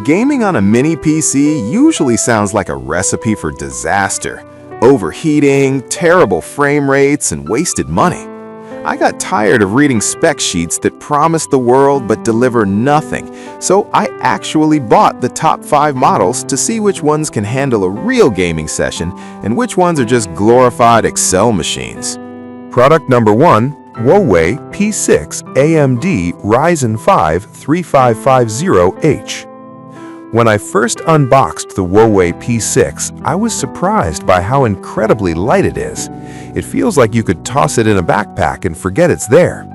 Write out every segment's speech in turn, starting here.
Gaming on a mini PC usually sounds like a recipe for disaster. Overheating, terrible frame rates, and wasted money. I got tired of reading spec sheets that promise the world but deliver nothing, so I actually bought the top 5 models to see which ones can handle a real gaming session and which ones are just glorified Excel machines. Product number 1, Huawei P6 AMD Ryzen 5 3550H. When I first unboxed the Huawei P6, I was surprised by how incredibly light it is. It feels like you could toss it in a backpack and forget it's there.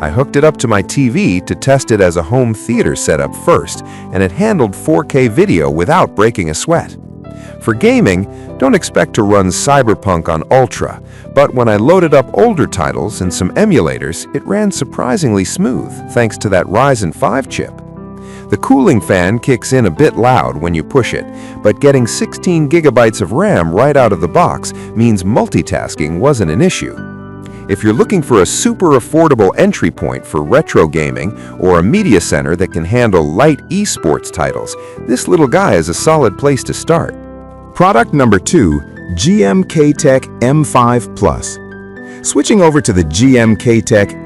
I hooked it up to my TV to test it as a home theater setup first, and it handled 4K video without breaking a sweat. For gaming, don't expect to run Cyberpunk on Ultra, but when I loaded up older titles and some emulators, it ran surprisingly smooth thanks to that Ryzen 5 chip. The cooling fan kicks in a bit loud when you push it, but getting 16 gigabytes of RAM right out of the box means multitasking wasn't an issue. If you're looking for a super affordable entry point for retro gaming or a media center that can handle light esports titles, this little guy is a solid place to start. Product number 2, Geekom M5 Plus. Switching over to the Geekom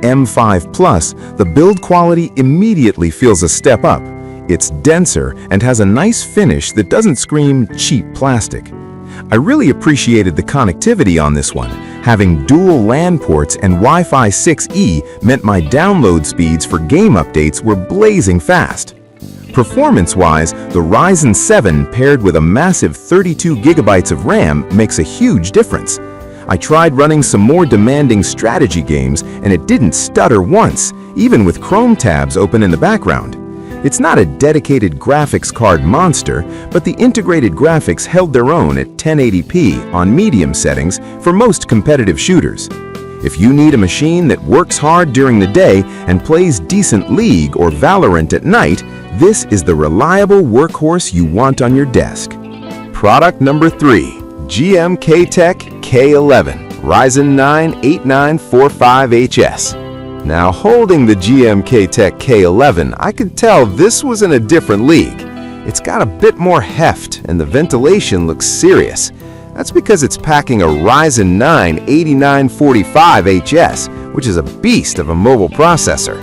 M5 Plus, the build quality immediately feels a step up. It's denser and has a nice finish that doesn't scream cheap plastic. I really appreciated the connectivity on this one. Having dual LAN ports and Wi-Fi 6E meant my download speeds for game updates were blazing fast. Performance-wise, the Ryzen 7 paired with a massive 32 gigabytes of RAM makes a huge difference. I tried running some more demanding strategy games and it didn't stutter once, even with Chrome tabs open in the background. It's not a dedicated graphics card monster, but the integrated graphics held their own at 1080p on medium settings for most competitive shooters. If you need a machine that works hard during the day and plays decent League or Valorant at night, this is the reliable workhorse you want on your desk. Product number 3, Geekom K11 Ryzen 9 8945HS. Now holding the Geekom K11, I could tell this was in a different league. It's got a bit more heft and the ventilation looks serious. That's because it's packing a Ryzen 9 8945HS, which is a beast of a mobile processor.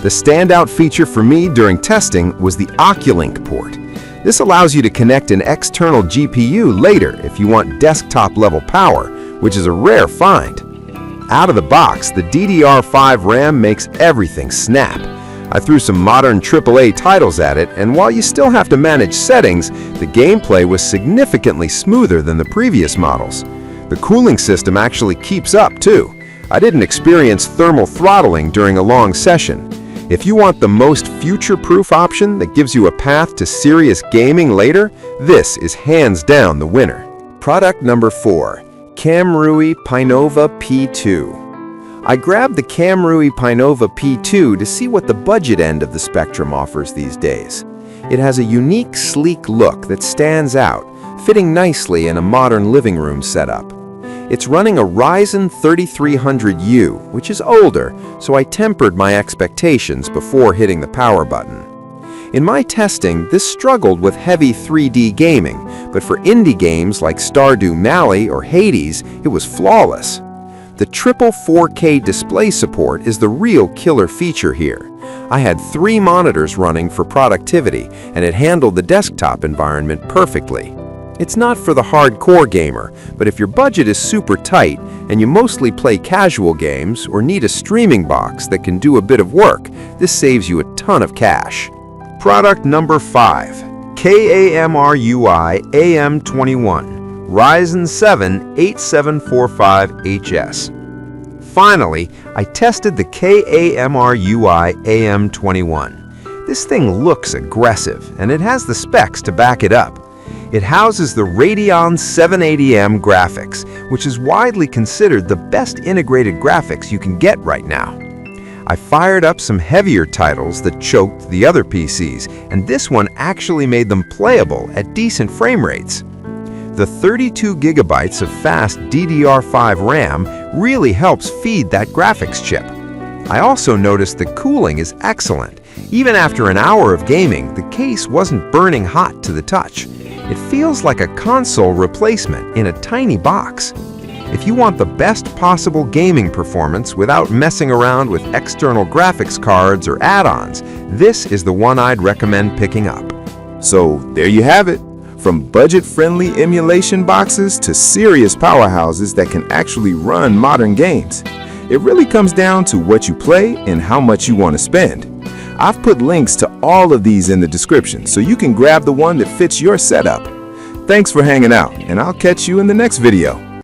The standout feature for me during testing was the Oculink port. This allows you to connect an external GPU later if you want desktop-level power, which is a rare find. Out of the box, the DDR5 RAM makes everything snap. I threw some modern AAA titles at it, and while you still have to manage settings, the gameplay was significantly smoother than the previous models. The cooling system actually keeps up, too. I didn't experience thermal throttling during a long session. If you want the most future-proof option that gives you a path to serious gaming later, this is hands down the winner. Product number 4, Camrui Pinova P2. I grabbed the Camrui Pinova P2 to see what the budget end of the spectrum offers these days. It has a unique, sleek look that stands out, fitting nicely in a modern living room setup. It's running a Ryzen 3300U, which is older, so I tempered my expectations before hitting the power button. In my testing, this struggled with heavy 3D gaming, but for indie games like Stardew Valley or Hades, it was flawless. The triple 4K display support is the real killer feature here. I had 3 monitors running for productivity, and it handled the desktop environment perfectly. It's not for the hardcore gamer, but if your budget is super tight and you mostly play casual games or need a streaming box that can do a bit of work, this saves you a ton of cash. Product number 5, Camrui AM21 Ryzen 7 8745HS. Finally, I tested the Camrui AM21. This thing looks aggressive, and it has the specs to back it up. It houses the Radeon 780M graphics, which is widely considered the best integrated graphics you can get right now. I fired up some heavier titles that choked the other PCs, and this one actually made them playable at decent frame rates. The 32 gigabytes of fast DDR5 RAM really helps feed that graphics chip. I also noticed the cooling is excellent. Even after an hour of gaming, the case wasn't burning hot to the touch. It feels like a console replacement in a tiny box. If you want the best possible gaming performance without messing around with external graphics cards or add-ons, this is the one I'd recommend picking up. So there you have it. From budget-friendly emulation boxes to serious powerhouses that can actually run modern games. It really comes down to what you play and how much you want to spend. I've put links to all of these in the description so you can grab the one that fits your setup. Thanks for hanging out, and I'll catch you in the next video.